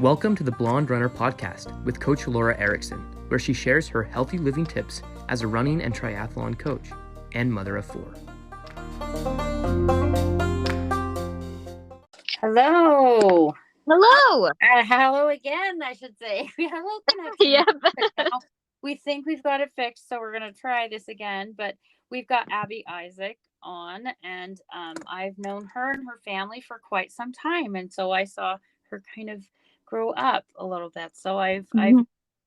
Welcome to the Blonde Runner podcast with Coach Laura Erickson, where she shares her healthy living tips as a running and triathlon coach and mother of 4. Hello. Hello. Hello again, I should say. We have a little connection. Yep. We think we've got it fixed, so we're going to try this again. But we've got Abbie Isacc on, and I've known her and her family for quite some time. And so I saw her kind of grow up a little bit. So I've a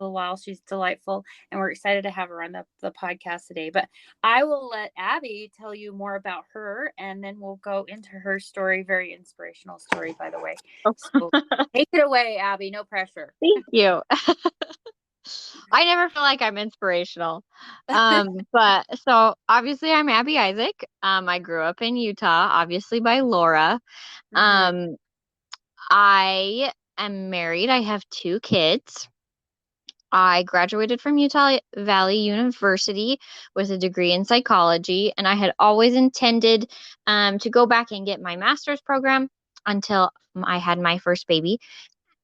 while. She's delightful, and we're excited to have her on the podcast today. But I will let Abbie tell you more about her, and then we'll go into her story. Very inspirational story, by the way. So take it away, Abbie. No pressure. Thank you. I never feel like I'm inspirational. But so obviously I'm Abbie Isacc. I grew up in Utah, obviously by Laura. I am married. I have 2 kids. I graduated from Utah Valley University with a degree in psychology, and I had always intended to go back and get my master's program until I had my first baby,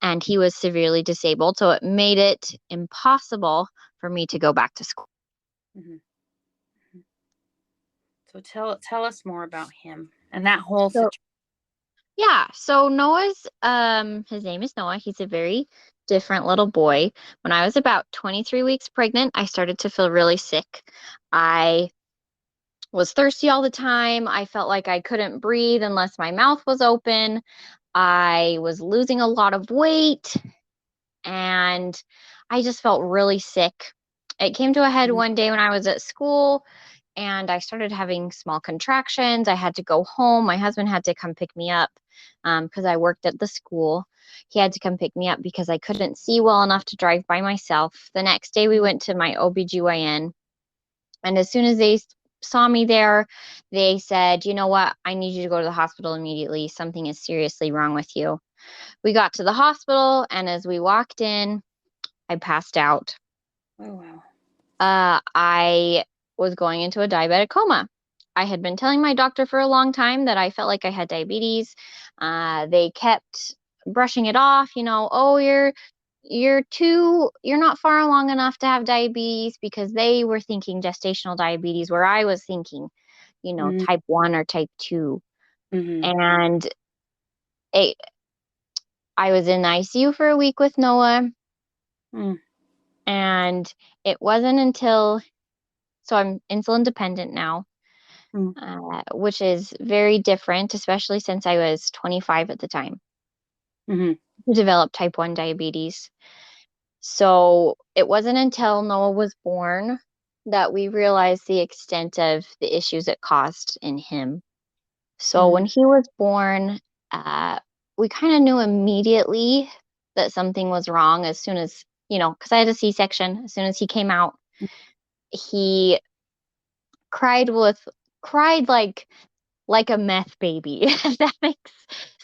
and he was severely disabled, so it made it impossible for me to go back to school. So tell us more about him and that whole situation. Yeah, so Noah's, his name is Noah. He's a very different little boy. When I was about 23 weeks pregnant, I started to feel really sick. I was thirsty all the time. I felt like I couldn't breathe unless my mouth was open. I was losing a lot of weight, and I just felt really sick. It came to a head one day when I was at school, and I started having small contractions. I had to go home. My husband had to come pick me up because I worked at the school. He had to come pick me up because I couldn't see well enough to drive by myself. The next day we went to my OBGYN, and as soon as they saw me there, they said, you know what, I need you to go to the hospital immediately. Something is seriously wrong with you. We got to the hospital, and as we walked in, I passed out. Oh, wow. I was going into a diabetic coma. I had been telling my doctor for a long time that I felt like I had diabetes. They kept brushing it off, oh, you're not far along enough to have diabetes, because they were thinking gestational diabetes, where I was thinking, type 1 or type 2. And I was in the ICU for a week with Noah. And it wasn't until, so I'm insulin dependent now, which is very different, especially since I was 25 at the time, to develop type 1 diabetes. So it wasn't until Noah was born that we realized the extent of the issues it caused in him. So when he was born, we kind of knew immediately that something was wrong as soon as, because I had a C-section. As soon as he came out, he cried like a meth baby, if that makes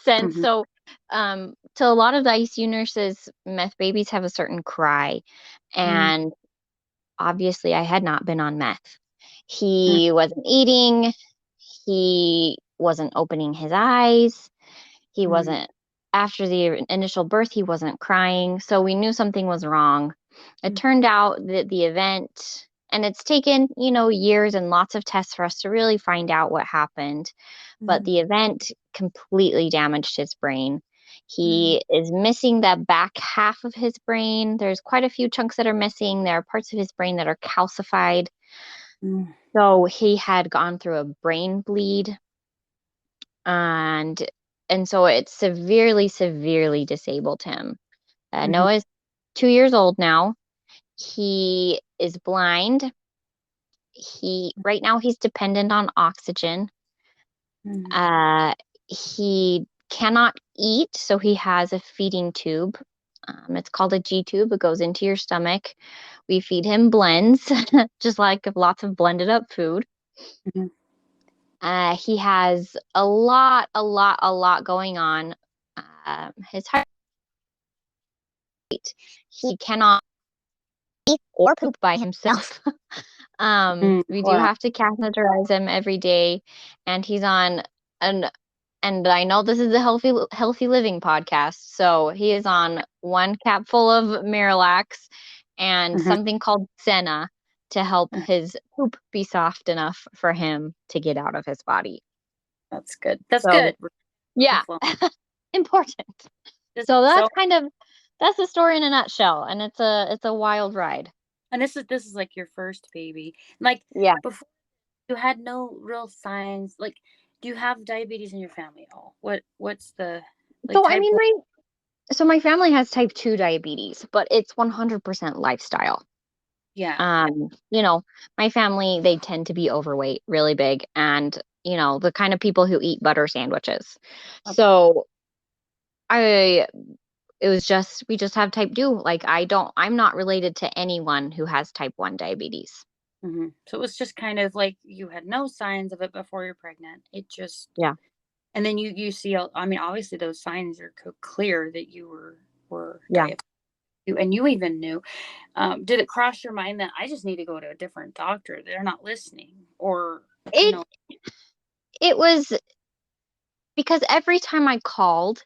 sense. So to a lot of the ICU nurses, meth babies have a certain cry, and obviously I had not been on meth. He wasn't eating. He wasn't opening his eyes. He wasn't, after the initial birth, he wasn't crying. So we knew something was wrong. It turned out that the event, and it's taken, years and lots of tests for us to really find out what happened. But the event completely damaged his brain. He is missing the back half of his brain. There's quite a few chunks that are missing. There are parts of his brain that are calcified. So he had gone through a brain bleed. And so it severely, severely disabled him. Noah's 2 years old now. He is blind. Right now he's dependent on oxygen. He cannot eat, so he has a feeding tube. It's called a G tube. It goes into your stomach. We feed him blends, just like lots of blended up food. He has a lot going on. His heart rate, he cannot eat or poop by himself. We do have to catheterize him every day, and he's on an and I know this is a healthy living podcast, so he is on 1 capful of Miralax and Mhm. something called Senna to help his poop be soft enough for him to get out of his body. That's good. That's So good. yeah, important. Just So so, that's the story in a nutshell, and it's a wild ride. and this is like your first baby. Like Yeah. before, you had no real signs. Like, do you have diabetes in your family at all? What's the like So I type mean, one? my family has type 2 diabetes, but it's 100% lifestyle. Yeah. You know, my family, they tend to be overweight, really big, and the kind of people who eat butter sandwiches. Okay. So I it was just we just have type 2. Like I'm not related to anyone who has type 1 diabetes. So it was just kind of like you had no signs of it before you're pregnant. It just, Yeah. and then you see. I mean, obviously those signs are clear that you were Yeah. diabetic, and you even knew. Did it cross your mind that I just need to go to a different doctor? They're not listening, or you It know? it was because every time I called.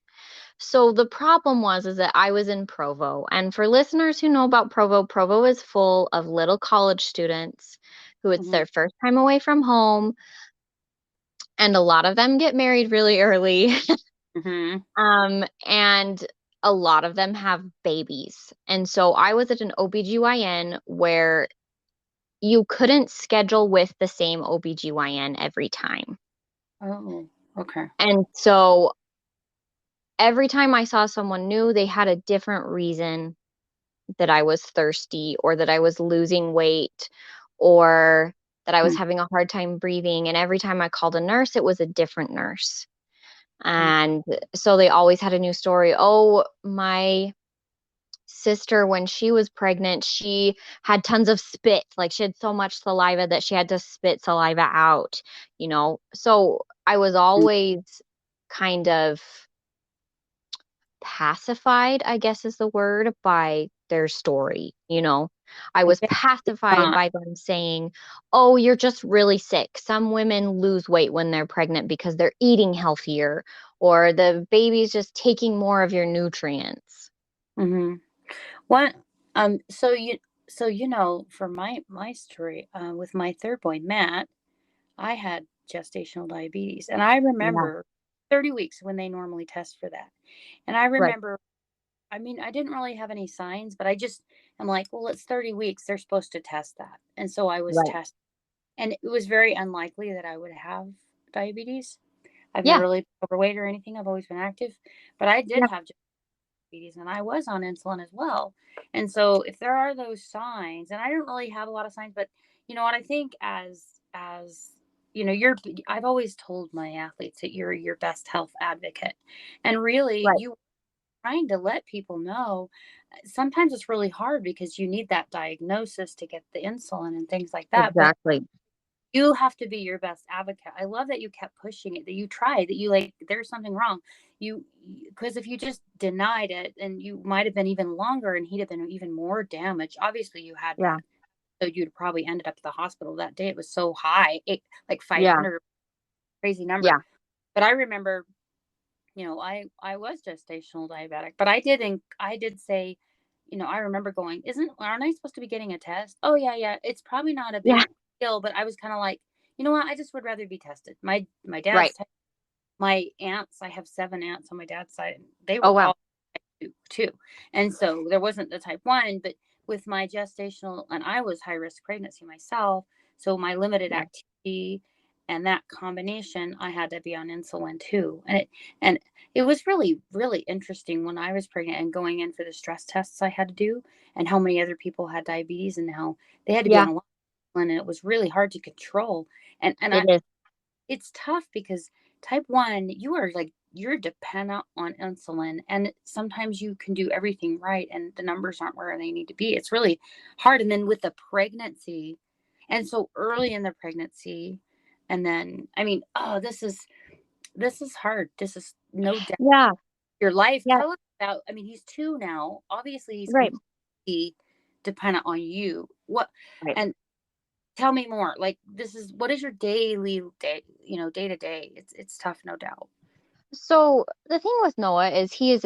So the problem is that I was in Provo, and for listeners who know about Provo, Provo is full of little college students who it's Mhm, their first time away from home, and a lot of them get married really early. mhm, And a lot of them have babies. And so I was at an OBGYN where you couldn't schedule with the same OBGYN every time. oh, okay. And so every time I saw someone new, they had a different reason that I was thirsty or that I was losing weight or that I was Mm, having a hard time breathing. And every time I called a nurse, it was a different nurse. mm, And so they always had a new story. Oh, my sister, when she was pregnant, she had tons of spit. Like she had so much saliva that she had to spit saliva out. So I was mm. always kind of pacified, I guess is the word, by their story. I I was get pacified by them saying, "Oh, you're just really sick. Some women lose weight when they're pregnant because they're eating healthier, or the baby's just taking more of your nutrients." Mhm. What? So for my story, with my third boy Matt, I had gestational diabetes, and I Yeah, remember 30 weeks when they normally test for that. And I right, remember, I mean, I didn't really have any signs, but I'm like, well, it's 30 weeks. They're supposed to test that. And so I was right. tested, and it was very unlikely that I would have diabetes. I've never Yeah, really been overweight or anything. I've always been active, but I did yeah, have diabetes and I was on insulin as well. And so if there are those signs, and I don't really have a lot of signs, but you know what I think as you're I've always told my athletes that you're your best health advocate. And really right. you trying to let people know sometimes it's really hard because you need that diagnosis to get the insulin and things like that. But Exactly. you have to be your best advocate. I love that you kept pushing it, that you tried, that you like, there's something wrong. Because if you just denied it, and you might have been even longer and he'd have been even more damaged. Obviously, you had Yeah, that. So you'd probably ended up at the hospital that day. It was so high, like yeah, 500, crazy number. yeah, But I remember, I was gestational diabetic, but I did say, I remember going, aren't I supposed to be getting a test? Oh yeah, yeah. It's probably not a yeah. big deal, but I was kind of like, you know what? I just would rather be tested. My Right. dad's, my aunts, I have 7 aunts on my dad's side, and they Oh were wow. all type 2 too. And so there wasn't the type 1, but with my gestational, and I was high risk pregnancy myself, so my limited Yeah, activity and that combination, I had to be on insulin too. And it was really, really interesting when I was pregnant and going in for the stress tests I had to do, and how many other people had diabetes and how they had to be yeah. on a lot of insulin, and it was really hard to control. And It is. it's tough because type 1, you're dependent on insulin, and sometimes you can do everything right and the numbers aren't where they need to be. It's really hard. And then with the pregnancy, and so early in the pregnancy, and then I mean, oh, this is hard. This is no doubt Yeah, your life. yeah. Tell us about, I mean, he's 2 now. Obviously he's Right, completely dependent on you. What right. and Tell me more. Like, what is your daily day, day to day? It's tough, no doubt. So the thing with Noah is he is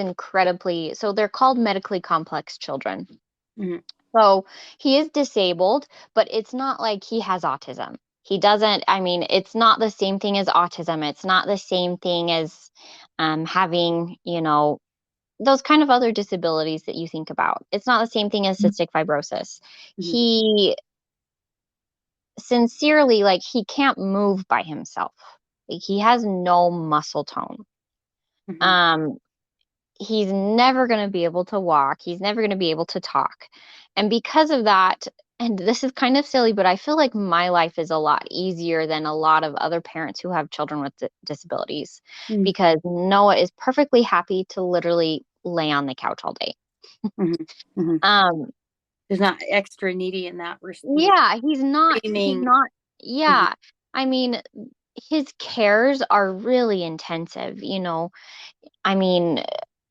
so they're called medically complex children. Mhm. So he is disabled, but it's not like he has autism. He doesn't, I mean, it's not the same thing as autism. It's not the same thing as having, those kind of other disabilities that you think about. It's not the same thing as cystic fibrosis. Mhm. He sincerely, like, he can't move by himself. Like, he has no muscle tone. Mhm. Um, he's never going to be able to walk. He's never going to be able to talk. And because of that, and this is kind of silly, but I feel like my life is a lot easier than a lot of other parents who have children with disabilities Mhm. because Noah is perfectly happy to literally lay on the couch all day. Mhm. Mhm. Um, He's not extra needy in that yeah, he's screaming. not, Mhm. yeah. I mean, his cares are really intensive, I mean,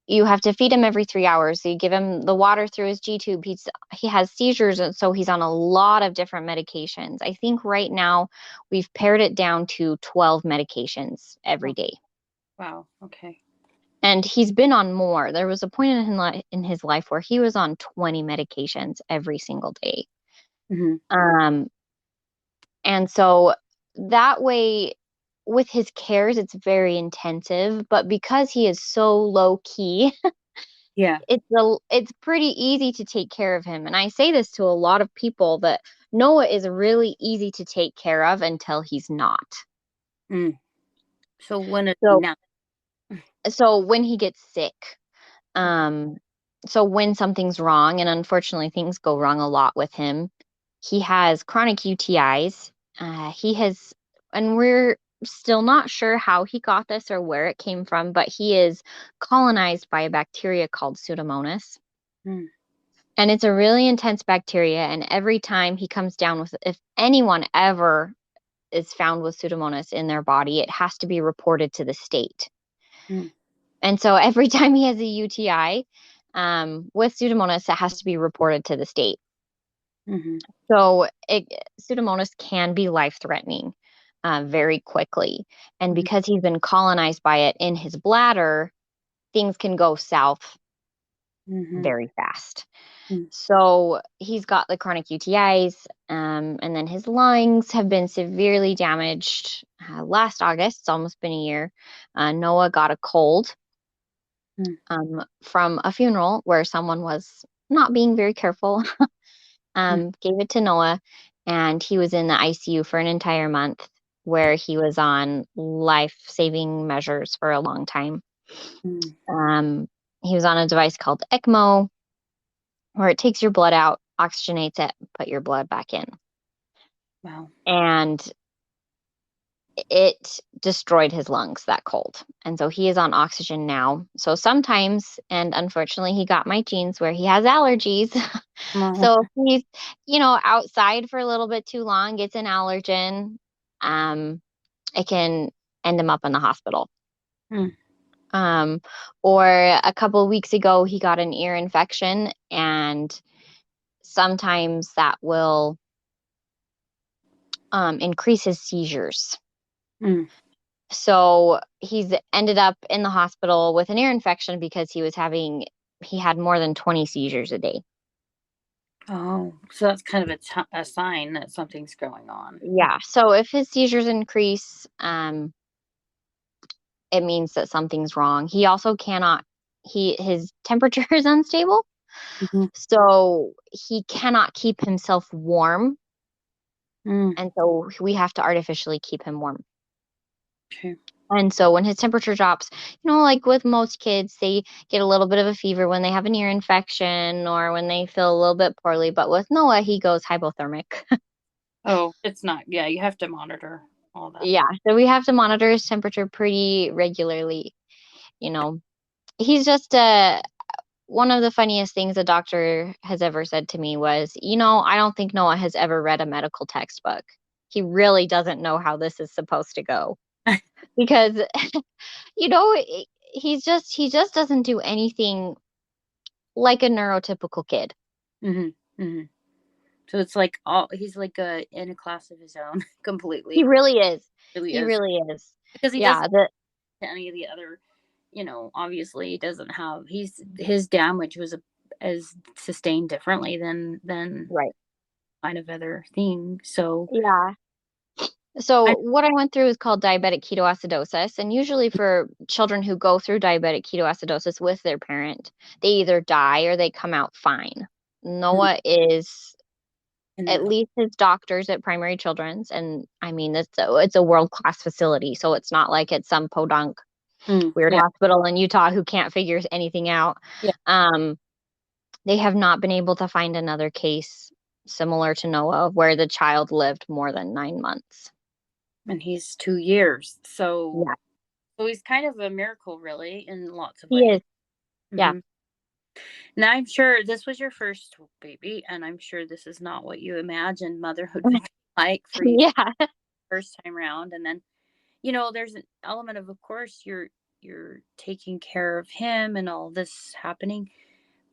you have to feed him every 3 hours. So you give him the water through his G tube. He has seizures, and so he's on a lot of different medications. I think right now we've pared it down to 12 medications every Oh, day. wow. Okay. And he's been on more. There was a point in his life where he was on 20 medications every single day. Mhm. Um, and so that way, with his cares, it's very intensive. But because he is so low key, Yeah. it's pretty easy to take care of him. And I say this to a lot of people that Noah is really easy to take care of until he's not. Mm. So when is he So not? so when he gets sick, um so when something's wrong, and unfortunately things go wrong a lot with him, he has chronic UTIs. He has, and we're still not sure how he got this or where it came from, but he is colonized by a bacteria called Pseudomonas. Mm. And it's a really intense bacteria. And every time he comes down with, if anyone ever is found with Pseudomonas in their body, it has to be reported to the state. Mm. And so every time he has a UTI with Pseudomonas, it has to be reported to the state. Mhm. So Pseudomonas can be life threatening very quickly. And Mhm. because he's been colonized by it in his bladder, things can go south Mhm. very fast. Mm. So he's got the chronic UTIs, and then his lungs have been severely damaged. Last August, it's almost been a year, Noah got a cold Mm. from a funeral where someone was not being very careful, Mm. gave it to Noah, and he was in the ICU for an entire month where he was on life-saving measures for a long time. Mm. Um, he was on a device called ECMO, where it takes your blood out, oxygenates it, put your blood back in. Wow. And it destroyed his lungs, that cold. And so he is on oxygen now. So sometimes, and unfortunately, he got my genes where he has allergies. Oh. So if he's, outside for a little bit too long, gets an allergen, um, it can end him up in the hospital. Mm. Um, or a couple of weeks ago, he got an ear infection, and sometimes that will increase his seizures. Mm. So he's ended up in the hospital with an ear infection because he had more than 20 seizures a day. Oh, so that's kind of a sign that something's going on. Yeah. So if his seizures increase, it means that something's wrong. He also his temperature is unstable. Mhm. So he cannot keep himself warm. Mm. And so we have to artificially keep him warm. Okay. And so when his temperature drops, like with most kids, they get a little bit of a fever when they have an ear infection or when they feel a little bit poorly. But with Noah, he goes hypothermic. Oh, it's not. Yeah, you have to monitor all that. Yeah. So we have to monitor his temperature pretty regularly. You know, he's just one of the funniest things a doctor has ever said to me was, I don't think Noah has ever read a medical textbook. He really doesn't know how this is supposed to go because you know he just doesn't do anything like a neurotypical kid. Mhm. Mhm. So it's like he's like in a class of his own He completely. really is. Really He is really is. because he Yeah, doesn't to any of the other, obviously he doesn't have, his damage was as sustained differently than Right. kind of other thing. So Yeah. So I, what I went through is called diabetic ketoacidosis, and usually for children who go through diabetic ketoacidosis with their parent, they either die or they come out fine. Noah is, in the at middle. least his doctors at Primary Children's, and I mean it's a world-class facility, so it's not like it's some podunk weird Yeah. hospital in Utah who can't figure anything out. Yeah. Um, they have not been able to find another case similar to Noah where the child lived more than 9 months. And he's 2 years. So Yeah, he's kind of a miracle, really, in lots of he ways. is. Yeah. Now, I'm sure this was your first baby, and I'm sure this is not what you imagined motherhood would be like for you Yeah. first time around. And then, there's an element of course, you're taking care of him and all this happening,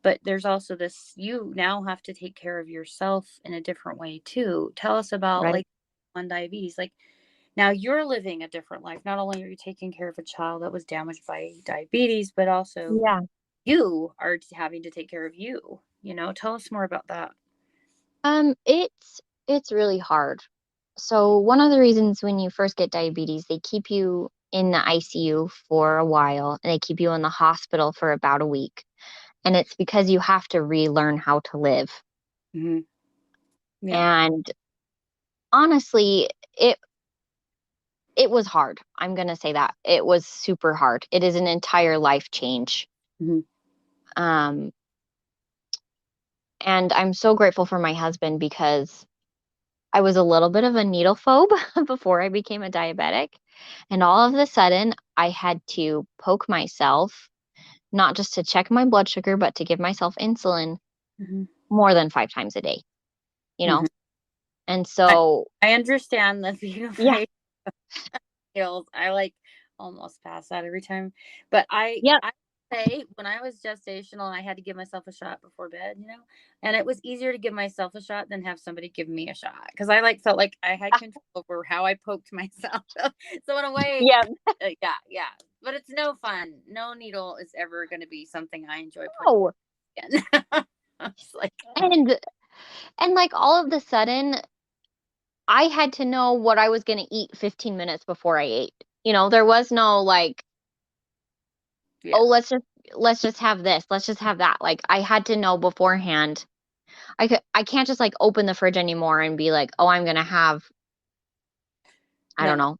but there's also this, you now have to take care of yourself in a different way too. Tell us about Right. like on diabetes. Like now you're living a different life. Not only are you taking care of a child that was damaged by diabetes, but also Yeah. you are having to take care of you. Tell us more about that. It's really hard. So one of the reasons when you first get diabetes, they keep you in the ICU for a while and they keep you in the hospital for about a week. And it's because you have to relearn how to live. Hmm. Yeah. And honestly, it was hard. I'm going to say that. It was super hard. It is an entire life change. Hmm. Um and I'm so grateful for my husband because I was a little bit of a needle phobe before I became a diabetic. And all of a sudden, I had to poke myself, not just to check my blood sugar, but to give myself insulin Hmm. more than 5 times a day, you Hmm. know? And I, so, I understand the yeah, beautiful skills. I like almost pass out every time. But yep. I say when I was gestational, I had to give myself a shot before bed, and it was easier to give myself a shot than have somebody give me a shot because I like felt like I had control over how I poked myself. So in a way, Yep. yeah, yeah. But it's no fun. No needle is ever going to be something I enjoy putting Oh, in. I'm just like, and like all of a sudden, I had to know what I was going to eat 15 minutes before I ate. There was no like, yeah. oh, let's just have this. Let's just have that. Like I had to know beforehand. I can't just like open the fridge anymore and be like, "Oh, I'm going to have I don't No,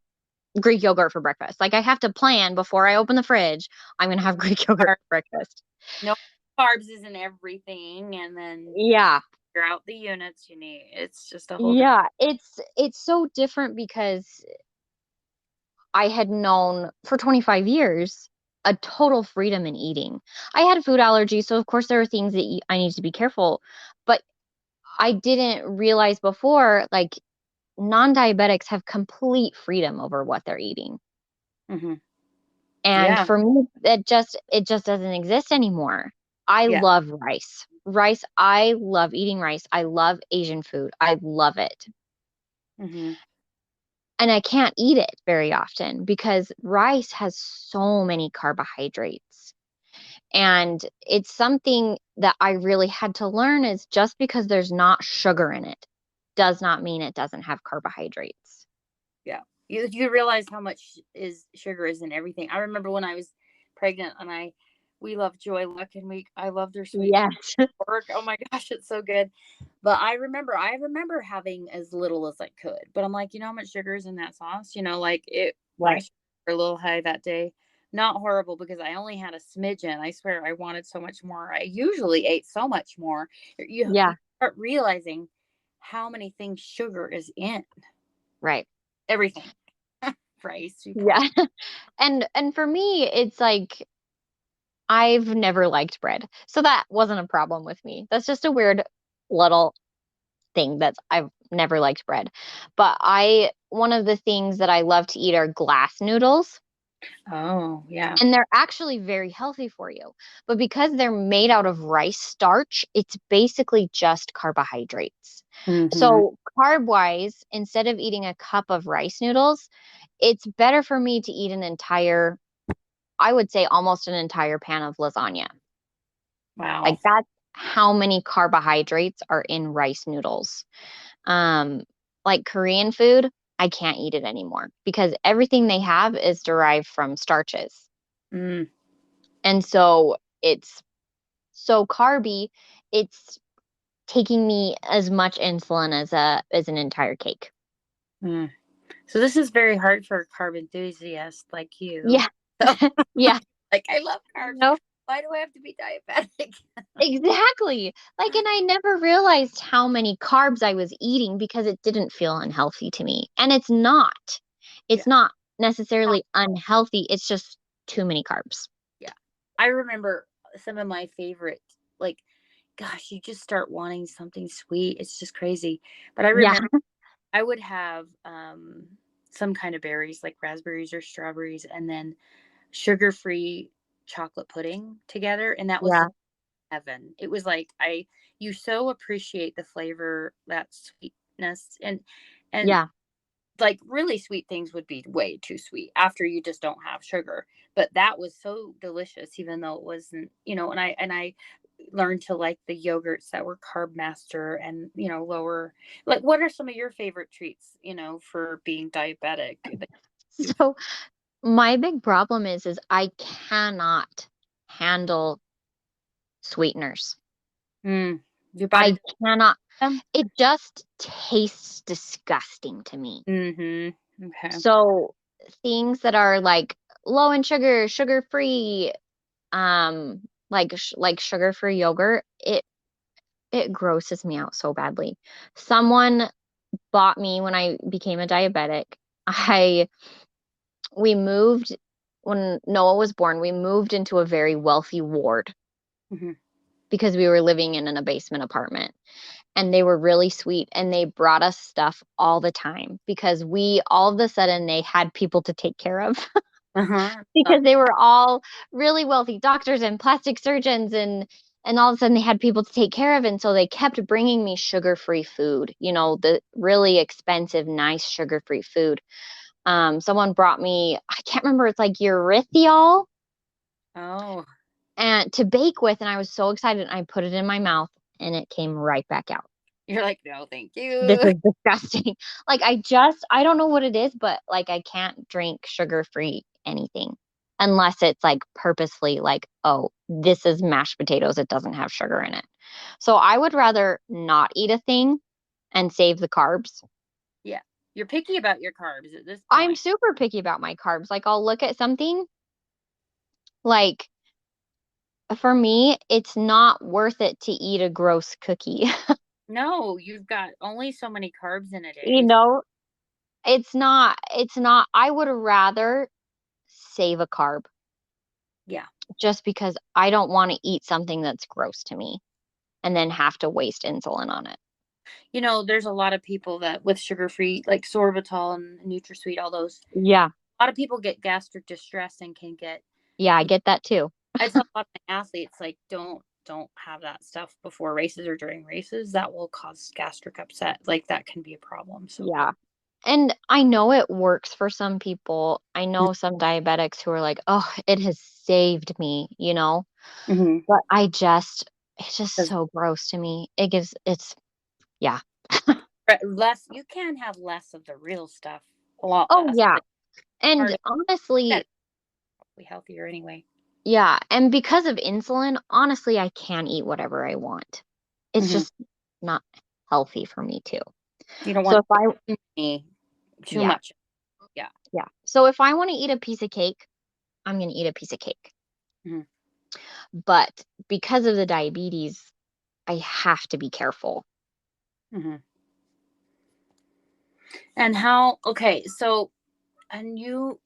know, Greek yogurt for breakfast." Like I have to plan before I open the fridge, I'm going to have Greek yogurt carb, for breakfast. no carbs isn't everything, and then Yeah. figure out the units you need. It's just a whole different. Yeah, it's so different because I had known for 25 years a total freedom in eating. I had a food allergy, so of course there are things that I need to be careful, but I didn't realize before like non-diabetics have complete freedom over what they're eating. Hmm. And Yeah, for me, it just doesn't exist anymore. I yeah. love rice. Rice, I love eating rice. I love Asian food. I love it. Hmm. And I can't eat it very often because rice has so many carbohydrates. And it's something that I really had to learn is just because there's not sugar in it does not mean it doesn't have carbohydrates. Yeah. You realize how much is sugar is in everything. I remember when I was pregnant and we love Joy Luck and I love their sweet Yes. pork. Oh my gosh, it's so good. But I remember having as little as I could. But I'm like, you know how much sugar is in that sauce? Like my Right. sugar were a little high that day. Not horrible because I only had a smidgen. I swear I wanted so much more. I usually ate so much more. You Yeah. start realizing how many things sugar is in. Right. Everything. Rice, sweet Yeah. pork. And for me, it's like I've never liked bread. So that wasn't a problem with me. That's just a weird little thing that's I've never liked bread. But I one of the things that I love to eat are glass noodles. Oh, yeah. And they're actually very healthy for you. But because they're made out of rice starch, it's basically just carbohydrates. Hmm. So, carb wise, instead of eating a cup of rice noodles, it's better for me to eat an entire I would say almost an entire pan of lasagna. Wow. Like that's how many carbohydrates are in rice noodles. Like Korean food, I can't eat it anymore because everything they have is derived from starches. Mm. And so it's so carby, it's taking me as much insulin as an entire cake. Mm. So this is very hard for a carb enthusiast like you. Yeah. So, Yeah. like, I love carbs. No, Why do I have to be diabetic? exactly. Like, and I never realized how many carbs I was eating because it didn't feel unhealthy to me. And it's not. Yeah. It's not necessarily unhealthy. It's just too many carbs. Yeah. I remember some of my favorite, like, gosh, you just start wanting something sweet. It's just crazy. But I Yeah. remember I would have some kind of berries like raspberries or strawberries and then sugar-free chocolate pudding together. And that was Yeah. like heaven. It was like you so appreciate the flavor, that sweetness, and Yeah. like really sweet things would be way too sweet after you just don't have sugar. But that was so delicious, even though it wasn't, and I learned to like the yogurts that were carb master and lower. Like, what are some of your favorite treats, for being diabetic? So my big problem is I cannot handle sweeteners. Mm, your I body. cannot. It just tastes disgusting to me. Mm-hmm. Okay. So things that are like low in sugar, sugar-free, like sugar-free yogurt, it grosses me out so badly. Someone bought me when I became a diabetic. I we moved when Noah was born, we moved into a very wealthy ward Mm-hmm. because we were living in a basement apartment. And they were really sweet and they brought us stuff all the time because we all of a sudden they had people to take care of Uh-huh. because they were all really wealthy doctors and plastic surgeons and all of a sudden they had people to take care of and so they kept bringing me sugar-free food, the really expensive nice sugar-free food. Someone brought me, I can't remember, it's like erythritol Oh, and to bake with and I was so excited and I put it in my mouth and it came right back out. you're like, no, thank This you. is disgusting. Like I don't know what it is, but like I can't drink sugar-free anything unless it's like purposely like, oh, this is mashed potatoes. It doesn't have sugar in it. So I would rather not eat a thing and save the carbs. Yeah. You're picky about your carbs at this I'm point. super picky about my carbs. Like I'll look at something like for me, it's not worth it to eat a gross cookie. No, you've got only so many carbs in a You day. know, it's not I would rather save a carb Yeah. just because I don't want to eat something that's gross to me and then have to waste insulin on it. There's a lot of people that with sugar-free, like sorbitol and NutraSweet, all those. Yeah. A lot of people get gastric distress and can get. Yeah, I get that too. I tell a lot of my athletes, like, don't have that stuff before races or during races. That will cause gastric upset. Like, that can be a problem. So. Yeah. And I know it works for some people. I know some diabetics who are like, "Oh, it has saved me." Mm-hmm. But it's just so gross to me. Yeah. Less, you can have less of the real stuff, a lot Oh, less. yeah. But And hard, honestly, probably healthier anyway. yeah. And because of insulin, honestly, I can eat whatever I want. It's Mm-hmm. just not healthy for me too. You don't So want if I, too yeah, much. Yeah. yeah. So if I want to eat a piece of cake, I'm going to eat a piece of cake. Mm-hmm. But because of the diabetes, I have to be careful. Mm-hmm. And how? Okay, so and you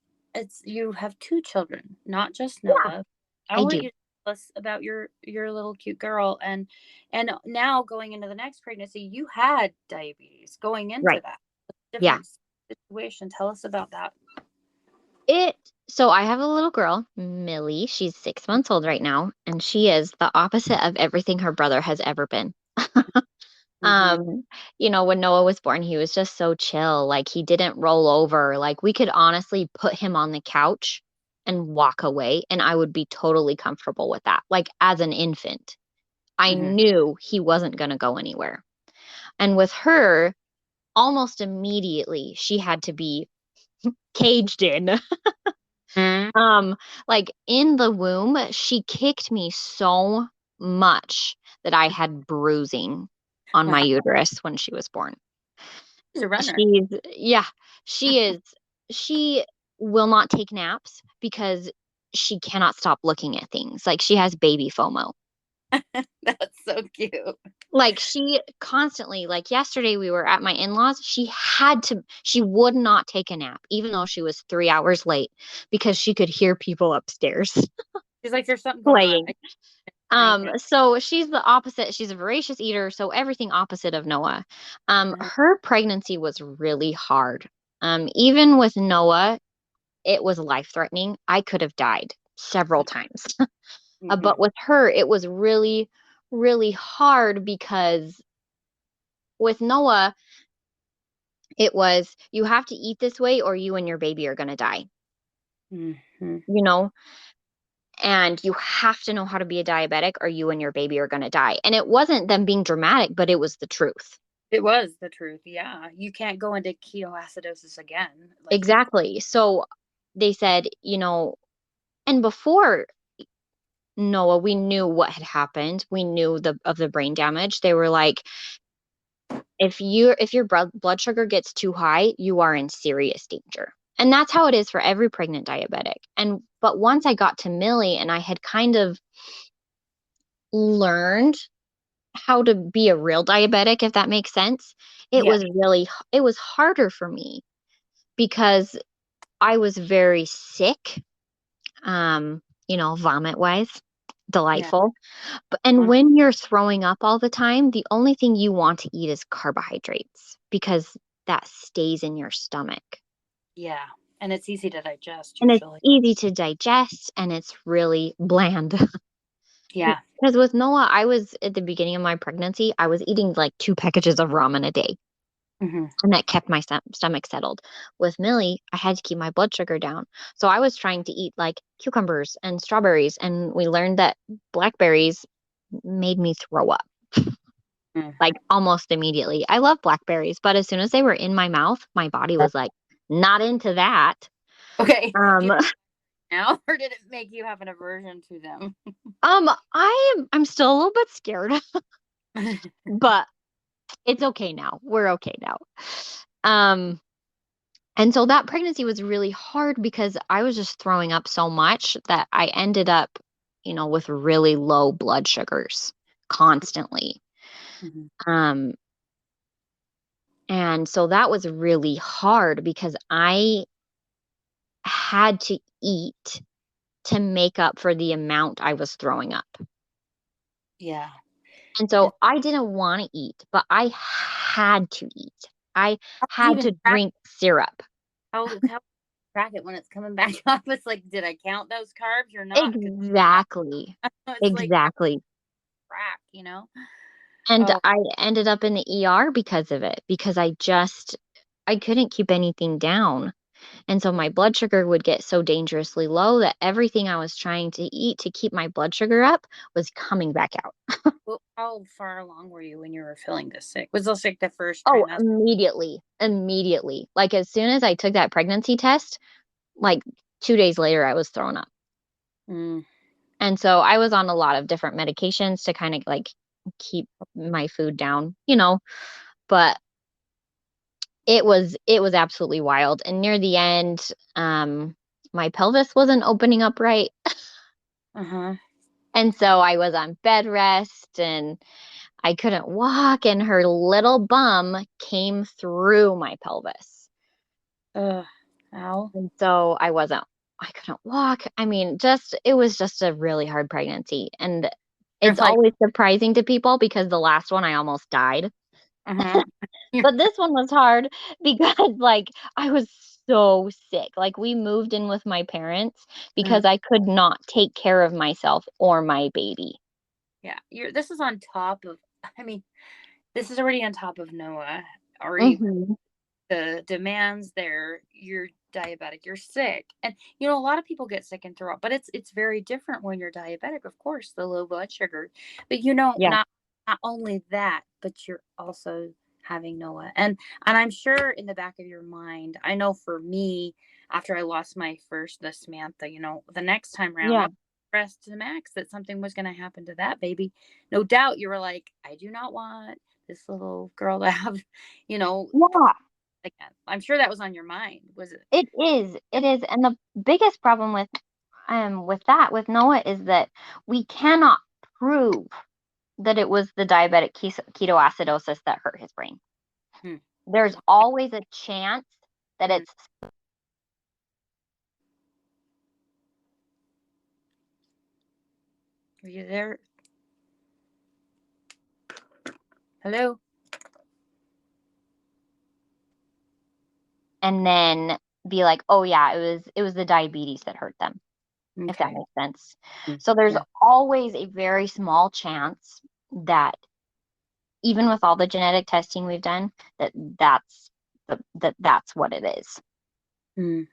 have two children, not just Yeah, Noah. I I want do. you to tell us about your little cute girl, and now going into the next pregnancy, you had diabetes going into Right. that Yeah. different situation. Tell us about that. It so I have a little girl, Millie. She's 6 months old right now, and she is the opposite of everything her brother has ever been. Mm-hmm. When Noah was born, he was just so chill. Like he didn't roll over. Like we could honestly put him on the couch and walk away, and I would be totally comfortable with that. Like as an infant, I knew he wasn't going to go anywhere. And with her, almost immediately, she had to be caged in. Mm. Like in the womb, she kicked me so much that I had bruising on my Wow. uterus when she was born. She's a runner. Yeah, she is. She will not take naps because she cannot stop looking at things. Like she has baby FOMO. That's so cute. Like she constantly, like yesterday we were at my in-laws, she would not take a nap, even though she was 3 hours late because she could hear people upstairs She's like, there's something going on. playing. Okay. So she's the opposite. She's a voracious eater, so everything opposite of Noah. Mhm. Her pregnancy was really hard. Even with Noah, it was life-threatening. I could have died several times. But with her, it was really, really hard because with Noah, it was you have to eat this way or you and your baby are going to die, Mhm. you know? And you have to know how to be a diabetic or you and your baby are going to die. And it wasn't them being dramatic, but it was the truth. It was the truth. Yeah. You can't go into ketoacidosis again. Like, Exactly. So they said, and before Noah, we knew what had happened. We knew of the brain damage. They were like, if your blood sugar gets too high, you are in serious danger. And that's how it is for every pregnant diabetic. But once I got to Millie and I had kind of learned how to be a real diabetic, if that makes sense, yeah. it was harder for me because I was very sick, vomit wise, Yeah. delightful. And when you're throwing up all the time, the only thing you want to eat is carbohydrates because that stays in your stomach. Yeah. And it's easy to digest And it's usually. easy to digest and it's really bland. Yeah. Because with Noah, I was at the beginning of my pregnancy, I was eating like 2 packages of ramen a day. Hmm. And that kept my stomach settled. With Millie, I had to keep my blood sugar down. So I was trying to eat like cucumbers and strawberries. And we learned that blackberries made me throw up like almost immediately. I love blackberries, but as soon as they were in my mouth, my body was like, not into that. Okay. Do Um, you now, or did it make you have an aversion to them? I'm still a little bit scared, but it's okay now. We're okay now. Um, And so that pregnancy was really hard because I was just throwing up so much that I ended up, with really low blood sugars constantly. Mhm. Um, and so that was really hard because I had to eat to make up for the amount I was throwing up. Yeah. And And so I didn't want to eat, but I had to eat. I how do you had even to drink syrup. how track it when it's coming back up? It's like, did I count those carbs or not? Because Exactly. it's like Exactly. crack. And Oh, I ended up in the ER because of it, because I couldn't keep anything down. And so my blood sugar would get so dangerously low that everything I was trying to eat to keep my blood sugar up was coming back out. well, how far along were you when you were feeling this sick? Was this like the first Oh, trimester? immediately. Immediately. Like as soon as I took that pregnancy test, like 2 days later, I was throwing up. Mm. And so I was on a lot of different medications to kind of like keep my food down, but it was absolutely wild. And near the end, my pelvis wasn't opening up right. Uh-huh. And so I was on bed rest and I couldn't walk and her little bum came through my pelvis. Ugh. Ow. And so I couldn't walk. I mean, it was just a really hard pregnancy. And You're it's like, always surprising to people because the last one I almost died. uh-huh. But this one was hard because like I was so sick. Like we moved in with my parents Uh, because I could not take care of myself or my baby. yeah. This is on top of, I mean, this is already on top of Noah. Already Mhm. the demands there. diabetic, you're sick. And a lot of people get sick and throw up, but it's very different when you're diabetic, of course, the low blood sugar. But Yeah. not only that, but you're also having Noah. And I'm sure in the back of your mind, I know for me, after I lost my first, the Samantha, the next time around, Yeah. I pressed to the max that something was going to happen to that baby. No doubt you were like, I do not want this little girl to have, you know, Yeah. again. I'm sure that was on your mind, was it? It is. It is. And the biggest problem with Noah is that we cannot prove that it was the diabetic ketoacidosis that hurt his brain. Hmm. There's always a chance that it's Are you there? Hello? and then be like, oh yeah, it was the diabetes that hurt them, if that Okay. makes sense. So there's Yeah. always a very small chance that even with all the genetic testing we've done, that's what it is. Mm.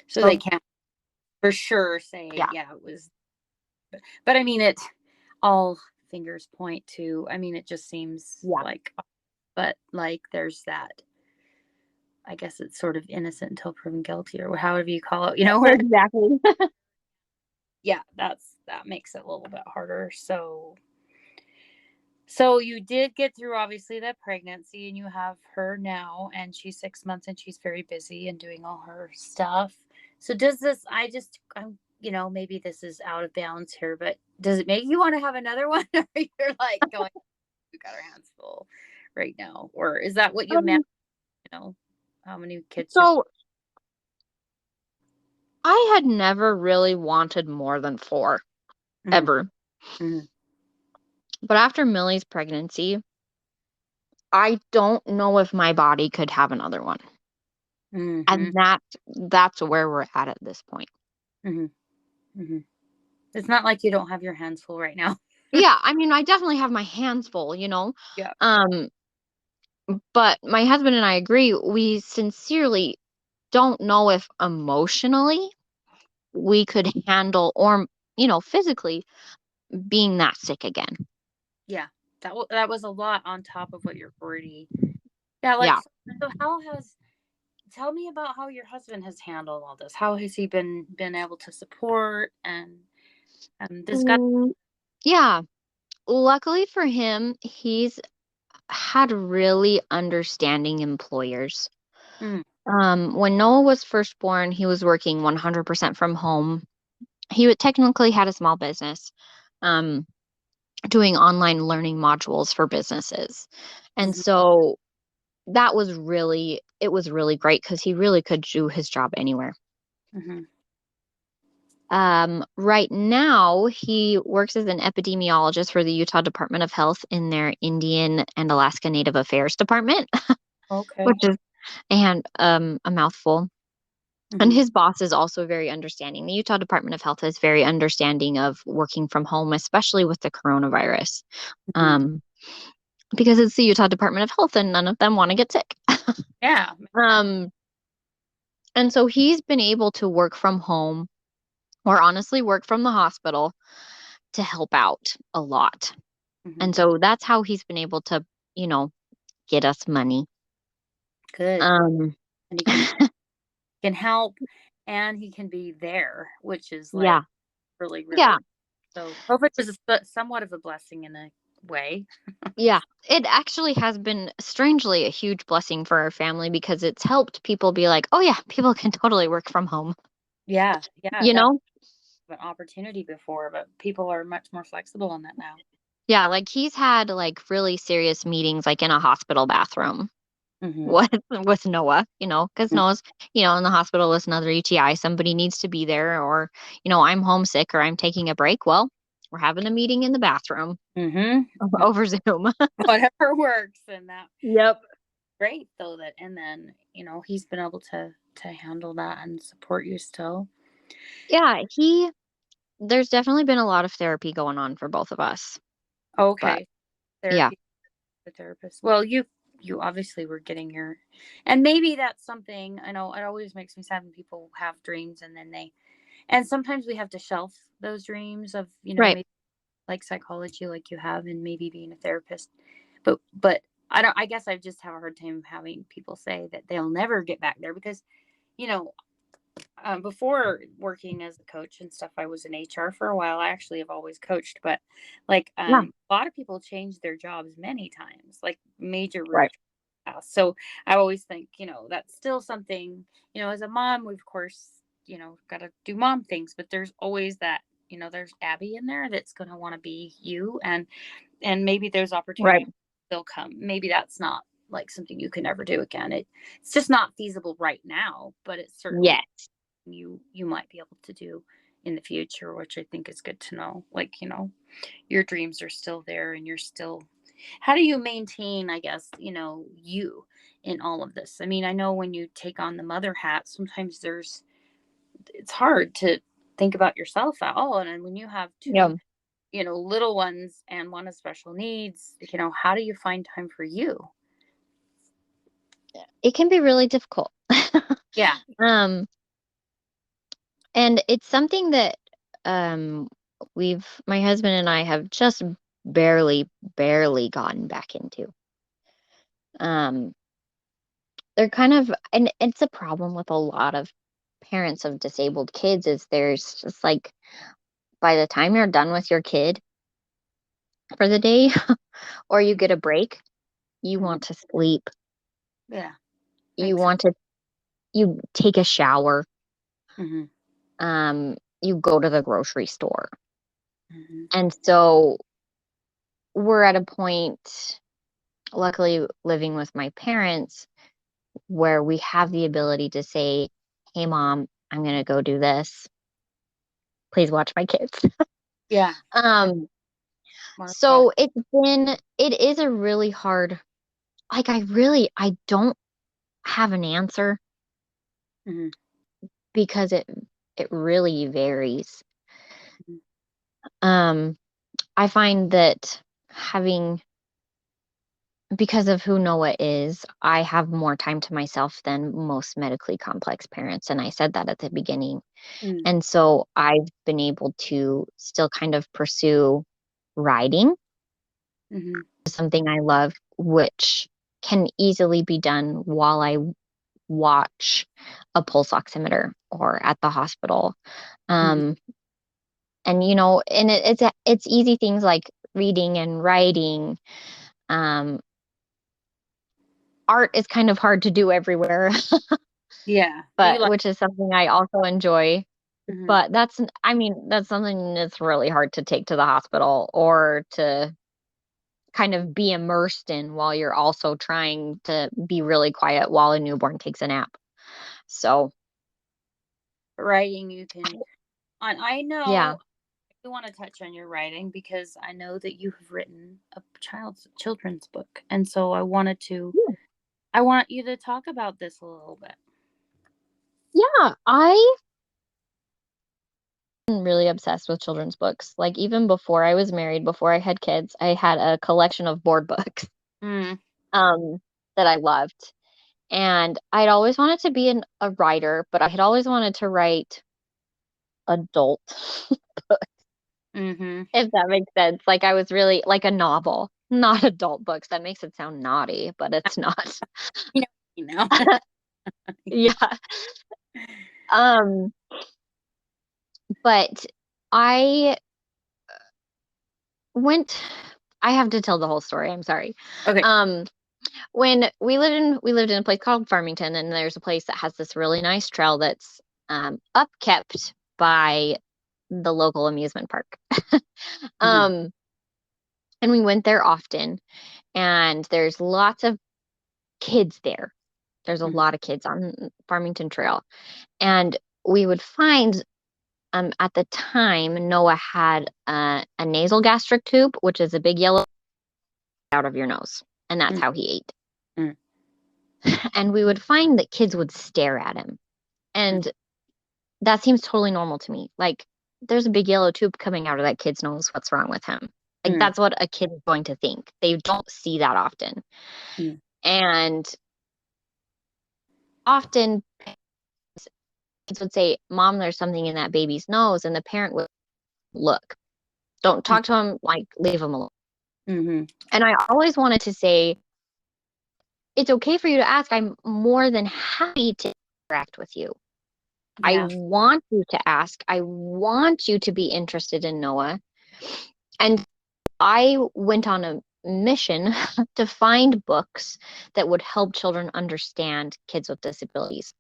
So they So can't for sure say, yeah, yeah, it was. But I mean, it all fingers point to, I mean, it just seems yeah, like, but like there's that, I guess it's sort of innocent until proven guilty or however you call it, where, exactly. yeah, that makes it a little bit harder. So you did get through obviously that pregnancy and you have her now and she's 6 months and she's very busy and doing all her stuff. So does this, maybe this is out of bounds here, but does it make you want to have another one? Or you're like going, we got our hands full right now? Or is that what you meant? Um, How many kids do so I had never really wanted more than 4 you? ever. Hmm. But after Millie's pregnancy, I don't know if my body could have another one. Hmm. Hmm. And that's where we're at this point. Hmm. Hmm. It's not like you don't have your hands full right now. Yeah, I mean, I definitely have my hands full. Yeah. Um, but my husband and I agree, we sincerely don't know if emotionally we could handle or physically being that sick again. Yeah. That was a lot on top of what you're already. Yeah. Like, Yeah. so tell me about how your husband has handled all this. How has he been able to support and this guy? Mm, yeah. Luckily for him, he's had really understanding employers. Mm, When Noah was first born, he was working 100% from home. He would technically had a small business, um, doing online learning modules for businesses. And mhm, so it was really great because he really could do his job anywhere. mhm, Right now, he works as an epidemiologist for the Utah Department of Health in their Indian and Alaska Native Affairs Department, which okay. is a mouthful. And Mhm, his boss is also very understanding. The Utah Department of Health is very understanding of working from home, especially with the coronavirus, mhm. um, because it's the Utah Department of Health and none of them want to get sick. Yeah. um, and so he's been able to work from home or honestly work from the hospital to help out a lot. Mhm. And so that's how he's been able to, you know, get us money. Good. Um, And he can help and he can be there, which is yeah, like really, yeah, really, so hopefully it was somewhat of a blessing in a way. yeah. It actually has been strangely a huge blessing for our family because it's helped people be like, oh, yeah, people can totally work from home, Yeah. Yeah. you That know? was an opportunity before, but people are much more flexible on that now. Yeah, like he's had like really serious meetings like in a hospital bathroom Hmm. with Noah, because Noah's, in the hospital with another UTI. Somebody needs to be there, or, I'm homesick or I'm taking a break. Well, we're having a meeting in the bathroom Hmm. over Zoom. Whatever works. And that Yep. great though that, and then, he's been able to handle that and support you still. Yeah, there's definitely been a lot of therapy going on for both of us. But Okay. yeah, Therapy, the therapist. Well, you obviously were getting and maybe that's something, I know it always makes me sad when people have dreams and then and sometimes we have to shelf those dreams of, Right. maybe like psychology, like you have, and maybe being a therapist. But I guess I just have a hard time having people say that they'll never get back there because, you know, before working as a coach and stuff, I was in HR for a while. I actually have always coached, but like Yeah. a lot of people change their jobs many times, like major Right. so I always think, that's still something, as a mom, we of course, got to do mom things, but there's always that, there's Abbie in there that's going to want to be you. And maybe there's opportunity Right. still come. Maybe that's not like something you can ever do again. It's just not feasible right now, but it's certainly Yes. you might be able to do in the future, which I think is good to know. Like, your dreams are still there and you're still, how do you maintain, I guess, you in all of this? I mean, I know when you take on the mother hat, sometimes it's hard to think about yourself at all. And when you have Yeah. two, little ones and one with special needs, how do you find time for you? It can be really difficult. Yeah. And it's something that my husband and I have just barely gotten back into. They're kind of, and it's a problem with a lot of parents of disabled kids, is there's just like, by the time you're done with your kid for the day or you get a break, you Mhm. want to sleep. Yeah. You want to, you take a shower. Mm-hmm. You go to the grocery store. Mm-hmm. And so we're at a point, luckily living with my parents, where we have the ability to say, hey, mom, I'm going to go do this. Please watch my kids. Yeah. So it is a really hard, like, I don't have an answer Mm-hmm. because it really varies. Mm-hmm. I find that because of who Noah is, I have more time to myself than most medically complex parents. And I said that at the beginning. Mm-hmm. And so I've been able to still kind of pursue writing, Mm-hmm. something I love, which can easily be done while I watch a pulse oximeter or at the hospital. Mm-hmm. And and it's easy things like reading and writing. Art is kind of hard to do everywhere, Yeah. but which is something I also enjoy. Mm-hmm. But that's something that's really hard to take to the hospital or to kind of be immersed in while you're also trying to be really quiet while a newborn takes a nap. So Writing, you can, I yeah. know I want to touch on your writing because I know that you have written a children's book. And so I want you to talk about this a little bit. Yeah, I am really obsessed with children's books. Like, even before I was married, before I had kids, I had a collection of board books Mm. um that I loved. And I'd always wanted to be a writer, but I had always wanted to write adult, Mm-hmm. if that makes sense. Like, I was really like a novel, not adult books. That makes it sound naughty, but it's not. You know, you know. Yeah. Um, but I went I have to tell the whole story. I'm sorry. Okay. When we lived in a place called Farmington, and there's a place that has this really nice trail that's upkept by the local amusement park. Mm-hmm. um and we went there often, and there's lots of kids there. There's a Mm-hmm. lot of kids on Farmington Trail. And we would find, at the time, Noah had a nasal gastric tube, which is a big yellow out of your nose, and that's how he ate. Mm-hmm. And we would find that kids would stare at him, and that seems totally normal to me. Like, there's a big yellow tube coming out of that kid's nose. What's wrong with him? Like, Mm-hmm. that's what a kid is going to think. They don't see that often. And often kids would say, Mom, there's something in that baby's nose. And the parent would look. Don't talk to him, like, leave him alone. Mm-hmm. And I always wanted to say, it's okay for you to ask. I'm more than happy to interact with you. I Yeah. want you to ask. I want you to be interested in Noah. And I went on a mission to find books that would help children understand kids with disabilities.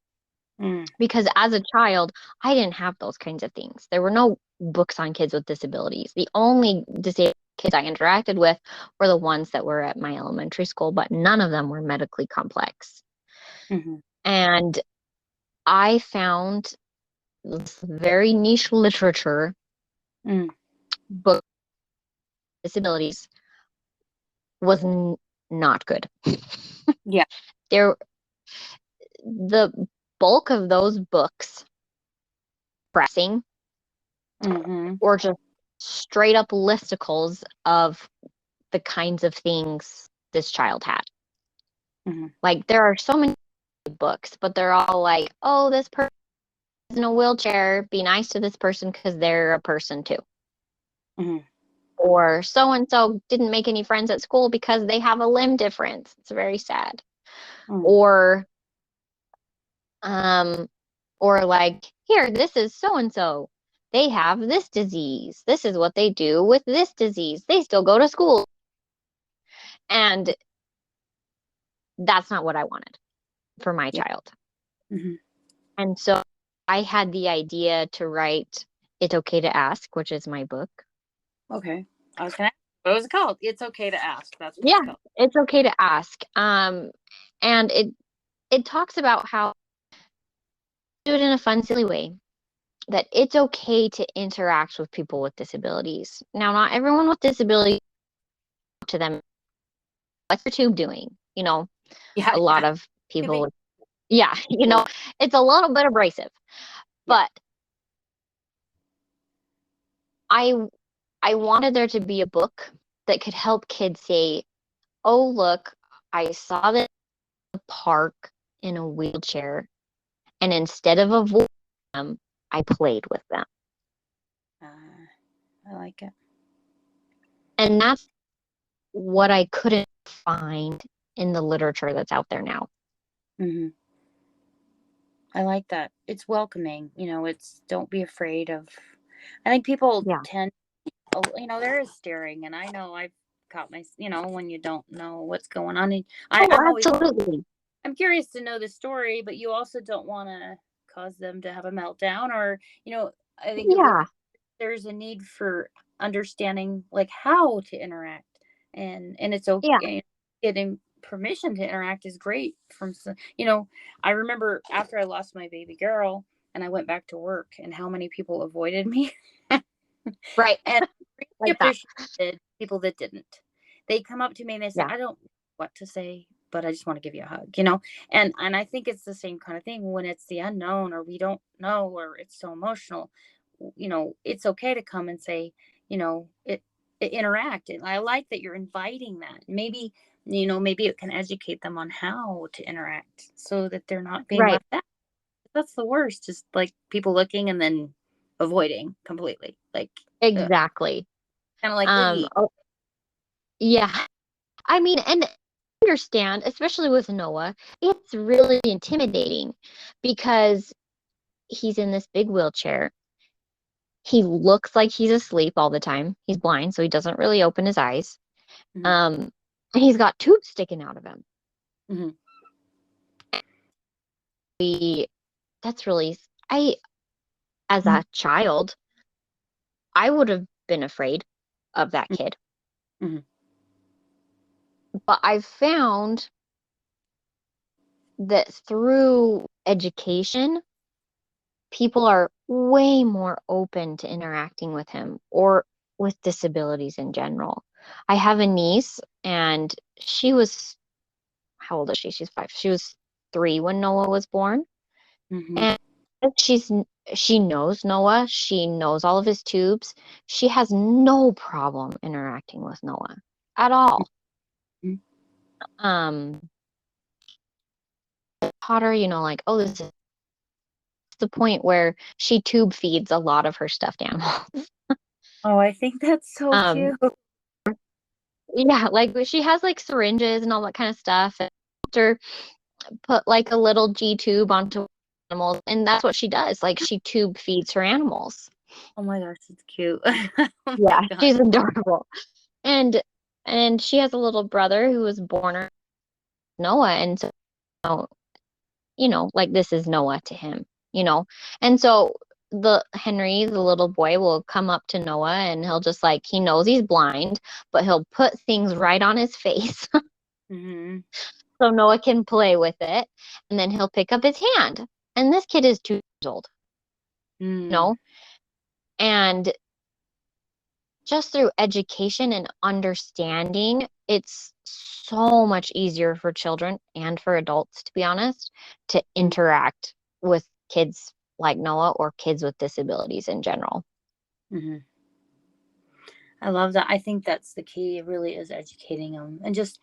Because as a child, I didn't have those kinds of things. There were no books on kids with disabilities. The only disabled kids I interacted with were the ones that were at my elementary school, but none of them were medically complex. Mm-hmm. And I found this very niche literature book disabilities was not good. Yeah. The bulk of those books pressing or just straight up listicles of the kinds of things this child had. Like, there are so many books, but they're all like, oh, this person is in a wheelchair, be nice to this person because they're a person too. Or so and so didn't make any friends at school because they have a limb difference. It's very sad. Or like, here, this is so and so. They have this disease. This is what they do with this disease. They still go to school. And that's not what I wanted for my child. And so I had the idea to write It's Okay to Ask, which is my book. Okay. I was gonna ask, what was it called? It's Okay to Ask. That's what it's called. It's Okay to Ask. And it talks about how to do it in a fun, silly way. That it's okay to interact with people with disabilities. Now, not everyone with disabilities to them. What's your tube doing? You know, a lot of people. Yeah, you know, it's a little bit abrasive, but I wanted there to be a book that could help kids say, oh, look, I saw this in the park in a wheelchair, and instead of avoiding them, I played with them. I like it. And that's what I couldn't find in the literature that's out there now. I like that. It's welcoming. You know, it's don't be afraid of. I think people tend, you know, there is staring, and I know I've caught my, you know, when you don't know what's going on. And I'm always, absolutely. I'm curious to know the story, but you also don't want to cause them to have a meltdown, or, you know, I think there's a need for understanding like how to interact, and it's okay. Getting permission to interact is great from, you know, I remember after I lost my baby girl and I went back to work and how many people avoided me. Right. And like appreciated people that didn't. They come up to me and they say, I don't know what to say, but I just want to give you a hug, you know? And I think it's the same kind of thing when it's the unknown or we don't know or it's so emotional, you know, it's okay to come and say, you know, it interact. And I like that you're inviting that. Maybe, you know, maybe it can educate them on how to interact so that they're not being left out. That's the worst, just like people looking and then avoiding completely. Like exactly. Kind of like yeah. I mean, and understand, especially with Noah, it's really intimidating because he's in this big wheelchair. He looks like he's asleep all the time. He's blind, so he doesn't really open his eyes. And he's got tubes sticking out of him. That's really, as a child, I would have been afraid of that kid. But I've found that through education, people are way more open to interacting with him or with disabilities in general. I have a niece, and she was, how old is she? She's 5. She was 3 when Noah was born. And she knows Noah. She knows all of his tubes. She has no problem interacting with Noah at all. taught her, like, oh, this is the point where she tube feeds a lot of her stuffed animals. Oh, I think that's so cute. Yeah, like she has like syringes and all that kind of stuff. And her put like a little G tube onto animals, and that's what she does. Like she tube feeds her animals. Oh my gosh, it's cute. Oh Yeah, my God. she's adorable. And she has a little brother who was born Noah, and so like this is Noah to him, And so Henry, the little boy, will come up to Noah and he'll just like, he knows he's blind, but he'll put things right on his face Mm-hmm. so Noah can play with it. And then he'll pick up his hand. And this kid is 2 years old, Mm. And just through education and understanding, it's so much easier for children and for adults, to be honest, to interact with kids like Noah or kids with disabilities in general. Mm-hmm. I love that. I think that's the key. It really is educating them and just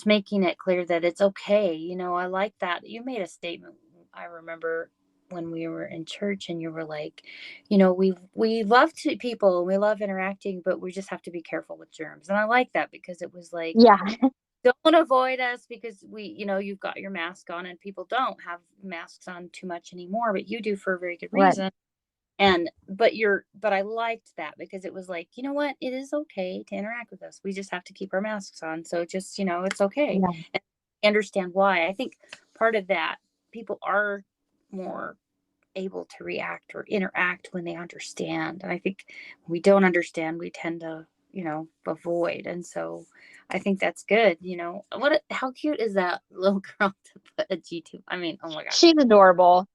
making it clear that it's okay. I like that. You made a statement. I remember when we were in church and you were like, we love people and we love interacting, but we just have to be careful with germs. And I like that because it was like, Yeah. don't avoid us because you've got your mask on and people don't have masks on too much anymore, but you do for a very good reason. Right. But I liked that because it was like, you know what, it is okay to interact with us. We just have to keep our masks on. So just, it's okay. Yeah. And I understand why. I think part of that, people are more able to react or interact when they understand. And I think when we don't understand, we tend to, avoid. And so I think that's good. How cute is that little girl to put a G-tube? I mean, oh my gosh. She's adorable.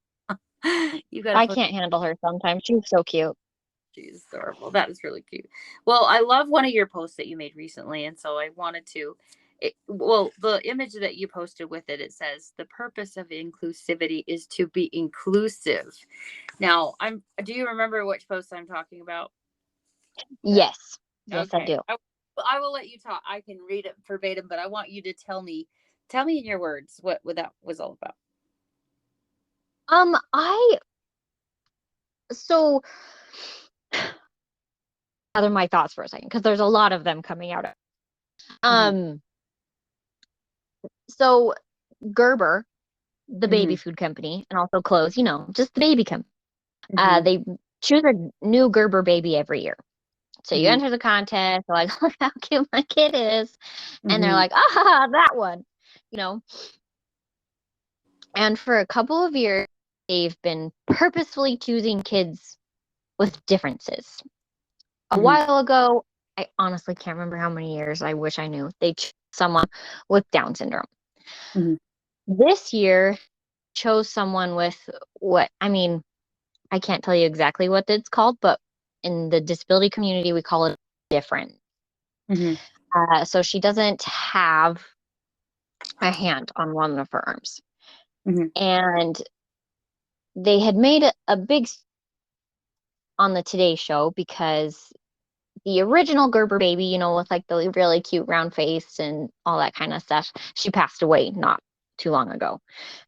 You got I can't handle her sometimes. She's so cute. She's adorable. That is really cute. Well, I love one of your posts that you made recently, and so I wanted to. The image that you posted with it, it says the purpose of inclusivity is to be inclusive. Now, do you remember which post I'm talking about? Yes. Yes, Okay. I do. I will let you talk. I can read it verbatim, but I want you to tell me in your words what that was all about. So gather my thoughts for a second because there's a lot of them coming out. So Gerber, the baby food company, and also clothes, just the baby company. They choose a new Gerber baby every year. So you enter the contest, like, look how cute my kid is. And they're like, that one, And for a couple of years, they've been purposefully choosing kids with differences. A while ago, I honestly can't remember how many years, I wish I knew, they chose someone with Down syndrome. This year, chose someone with I can't tell you exactly what it's called, but in the disability community, we call it different. So she doesn't have a hand on one of her arms. And they had made a big on the Today Show because the original Gerber baby, with like the really cute round face and all that kind of stuff, she passed away not too long ago.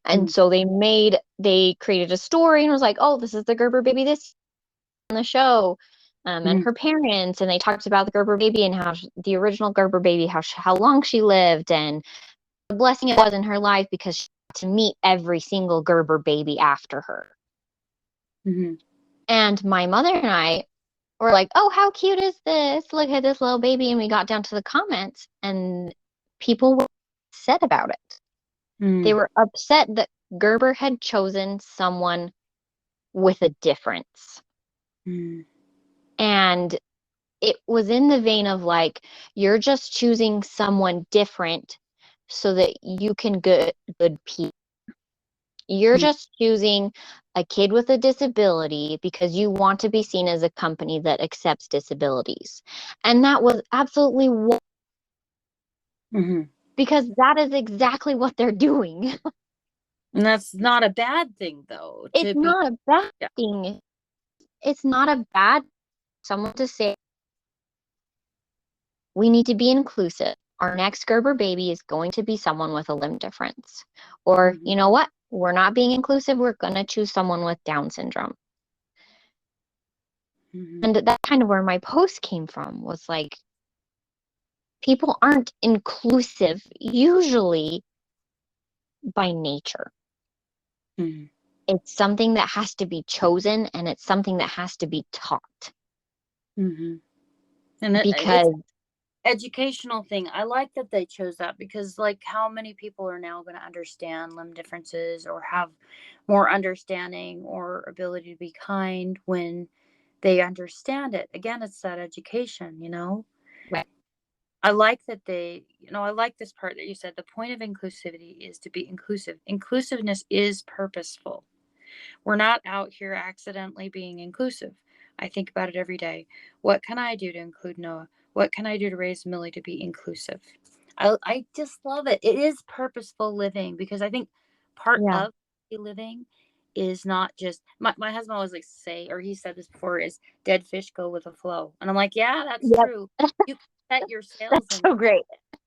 And so they created a story and was like, oh, this is the Gerber baby this on the show. And her parents, and they talked about the Gerber baby and how the original Gerber baby, how long she lived and the blessing it was in her life because she got to meet every single Gerber baby after her. And my mother and I were like, oh, how cute is this? Look at this little baby. And we got down to the comments and people were upset about it. They were upset that Gerber had chosen someone with a difference. And it was in the vein of like, you're just choosing someone different so that you can good people. You're just choosing a kid with a disability because you want to be seen as a company that accepts disabilities. And that was absolutely because that is exactly what they're doing. And that's not a bad thing, though. It's not a bad thing. It's not a bad someone to say we need to be inclusive. our next Gerber baby is going to be someone with a limb difference. Or, you know what? We're not being inclusive. We're going to choose someone with Down syndrome. And that's kind of where my post came from, was like, people aren't inclusive usually by nature. It's something that has to be chosen, and it's something that has to be taught. And because it's educational thing. I like that they chose that, because like, how many people are now going to understand limb differences or have more understanding or ability to be kind when they understand it? Again, it's that education, Right. I like that I like this part that you said. The point of inclusivity is to be inclusive. Inclusiveness is purposeful. We're not out here accidentally being inclusive. I think about it every day. What can I do to include Noah? What can I do to raise Millie to be inclusive? I just love it. It is purposeful living, because I think part of living is not just, my husband always likes to say, or he said this before, is dead fish go with the flow. And I'm like, yeah, that's true. You set your sails That's so great.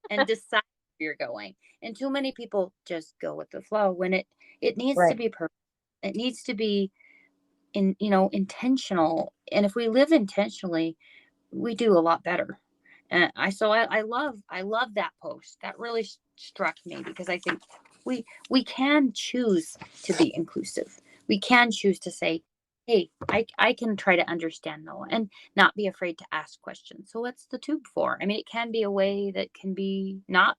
and decide where you're going. And too many people just go with the flow when it needs to be purposeful. It needs to be intentional. And if we live intentionally, we do a lot better. And I love that post. That really struck me, because I think we can choose to be inclusive. We can choose to say, hey, I can try to understand Noah and not be afraid to ask questions. So what's the tube for? I mean, it can be a way that can be not,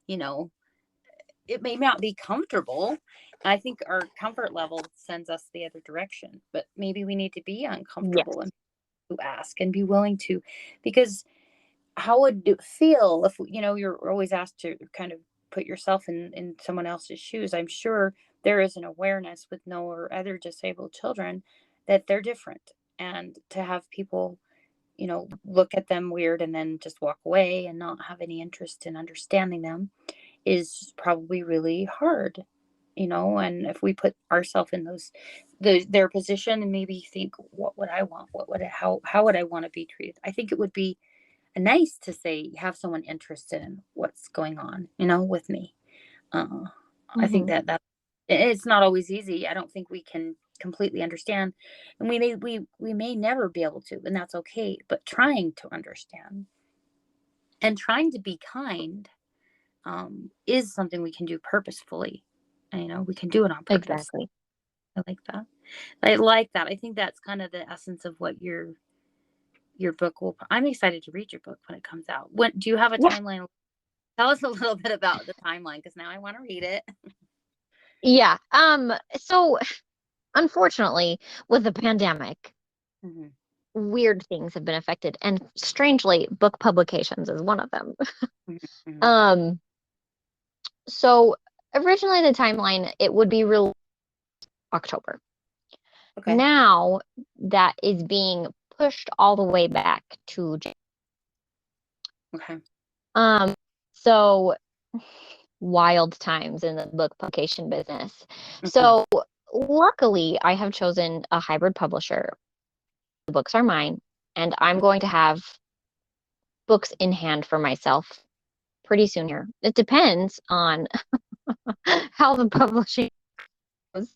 it may not be comfortable. I think our comfort level sends us the other direction, but maybe we need to be uncomfortable and to ask and be willing to, because how would it feel if, you're always asked to kind of put yourself in someone else's shoes. I'm sure there is an awareness with Noah or other disabled children that they're different, and to have people, look at them weird and then just walk away and not have any interest in understanding them is probably really hard, and if we put ourselves in their position and maybe think, what would I want? How would I want to be treated? I think it would be nice to say, have someone interested in what's going on, with me. I think that it's not always easy. I don't think we can completely understand, and we may never be able to, and that's okay. But trying to understand and trying to be kind is something we can do purposefully. We can do it on purpose. Exactly. I like that. I like that. I think that's kind of the essence of what your book will. I'm excited to read your book when it comes out. When do you have a timeline? Tell us a little bit about the timeline, because now I want to read it. Yeah. So unfortunately, with the pandemic, weird things have been affected, and strangely, book publications is one of them. So originally the timeline, it would be released October. Okay. Now that is being pushed all the way back to January. Okay. So wild times in the book publication business. So luckily I have chosen a hybrid publisher. The books are mine, and I'm going to have books in hand for myself pretty soon here. It depends on how the publishing goes.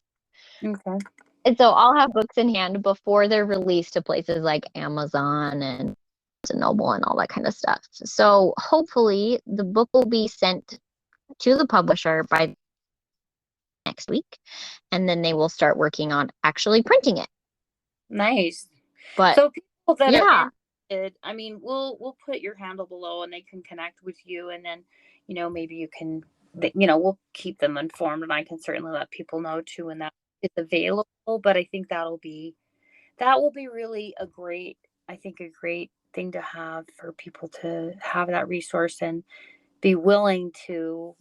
Okay. And so I'll have books in hand before they're released to places like Amazon and Noble and all that kind of stuff. So hopefully the book will be sent to the publisher by next week, and then they will start working on actually printing it. Nice. But so people that are interested, I mean, we'll put your handle below and they can connect with you, and then maybe you can, we'll keep them informed, and I can certainly let people know too when that is available. But I think that will be really a great thing to have, for people to have that resource and be willing to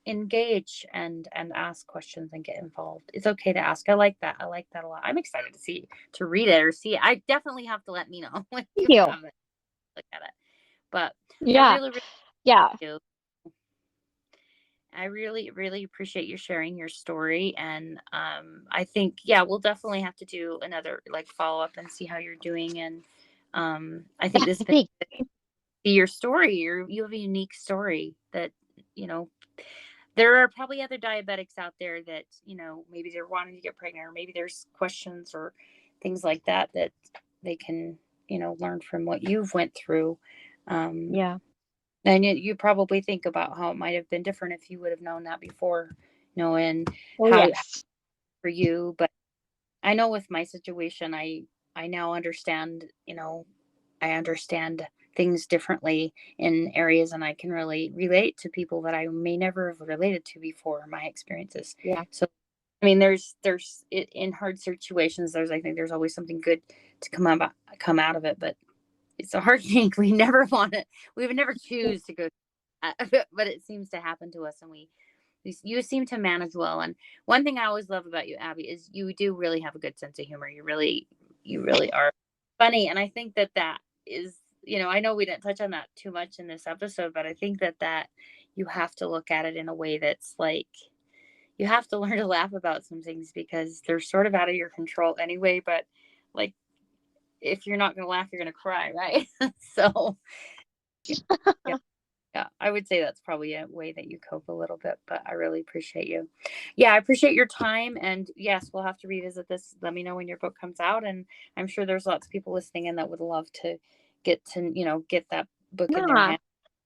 engage and ask questions and get involved. It's okay to ask. I like that a lot. I'm excited to read it or see it. I definitely have to let me know when you have it. Look at it. But I really, really appreciate you sharing your story. And I think, we'll definitely have to do another follow up and see how you're doing. And I think this see your story. You have a unique story that, you know, there are probably other diabetics out there that, you know, maybe they're wanting to get pregnant, or maybe there's questions or things like that that they can, you know, learn from what you've went through. Yeah. And you probably think about how it might have been different if you would have known that before, you know, and Oh, how yes. for you. But I know with my situation, I now understand, you know, I understand things differently in areas, and I can really relate to people that I may never have related to before, my experiences. Yeah. So, I mean, there's in hard situations, I think there's always something good to come out of it, but it's a hard thing. We would never choose to go, but it seems to happen to us, and you seem to manage well. And one thing I always love about you, Abbie, is you do really have a good sense of humor. You really are funny. And I think that is, you know, I know we didn't touch on that too much in this episode, but I think that you have to look at it in a way that's like, you have to learn to laugh about some things because they're sort of out of your control anyway. But like, if you're not going to laugh, you're going to cry, right? So yeah. Yeah, I would say that's probably a way that you cope a little bit, but I really appreciate you. Yeah, I appreciate your time. And yes, we'll have to revisit this. Let me know when your book comes out. And I'm sure there's lots of people listening in that would love to get to, you know, get that book in their Yeah. hands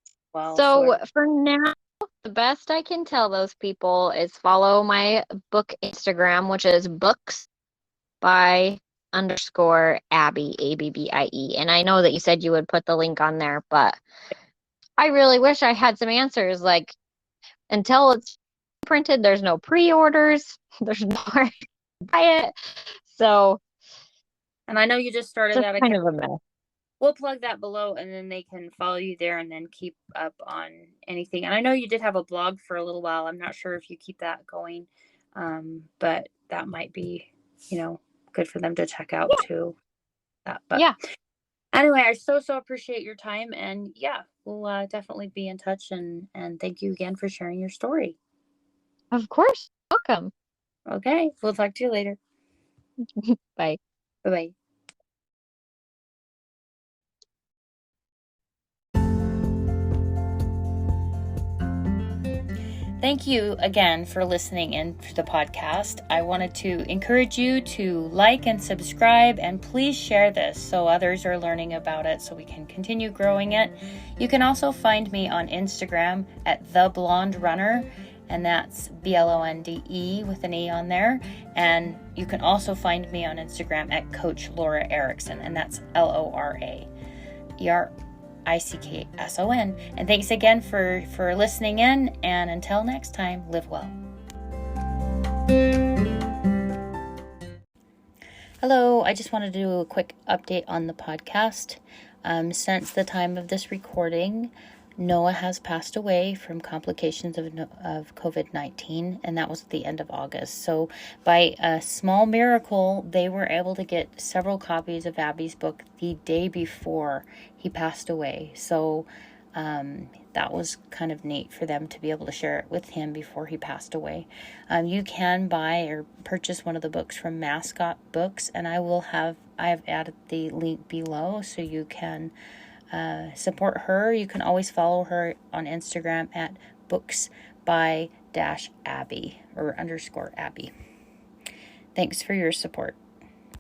as well. So for now, the best I can tell those people is follow my book Instagram, which is books by _ Abbie, Abbie. And I know that you said you would put the link on there, but I really wish I had some answers. Like, until it's printed, there's no pre-orders, there's no way to buy it. So and I know you just started it's that kind account. of a mess. We'll plug that below, and then they can follow you there and then keep up on anything. And I know you did have a blog for a little while. I'm not sure if you keep that going, but that might be, you know, good for them to check out too. But Yeah, anyway, I so appreciate your time, and yeah, we'll definitely be in touch. And thank you again for sharing your story. of course. Welcome. Okay, we'll talk to you later. Bye. Bye bye. Thank you again for listening in to the podcast. I wanted to encourage you to like and subscribe, and please share this so others are learning about it so we can continue growing it. You can also find me on Instagram at The Blonde Runner, and that's BLONDE with an E on there. And you can also find me on Instagram at Coach Laura Erickson, and that's LORAERICKSON. And thanks again for listening in, and until next time, live well. Hello, I just wanted to do a quick update on the podcast. Since the time of this recording, Noah has passed away from complications of COVID-19, and that was at the end of August. So by a small miracle, they were able to get several copies of Abbie's book the day before he passed away. So that was kind of neat for them to be able to share it with him before he passed away. You can buy or purchase one of the books from Mascot Books, and I have added the link below so you can support her. You can always follow her on Instagram at books by -Abbie or _Abbie. Thanks for your support.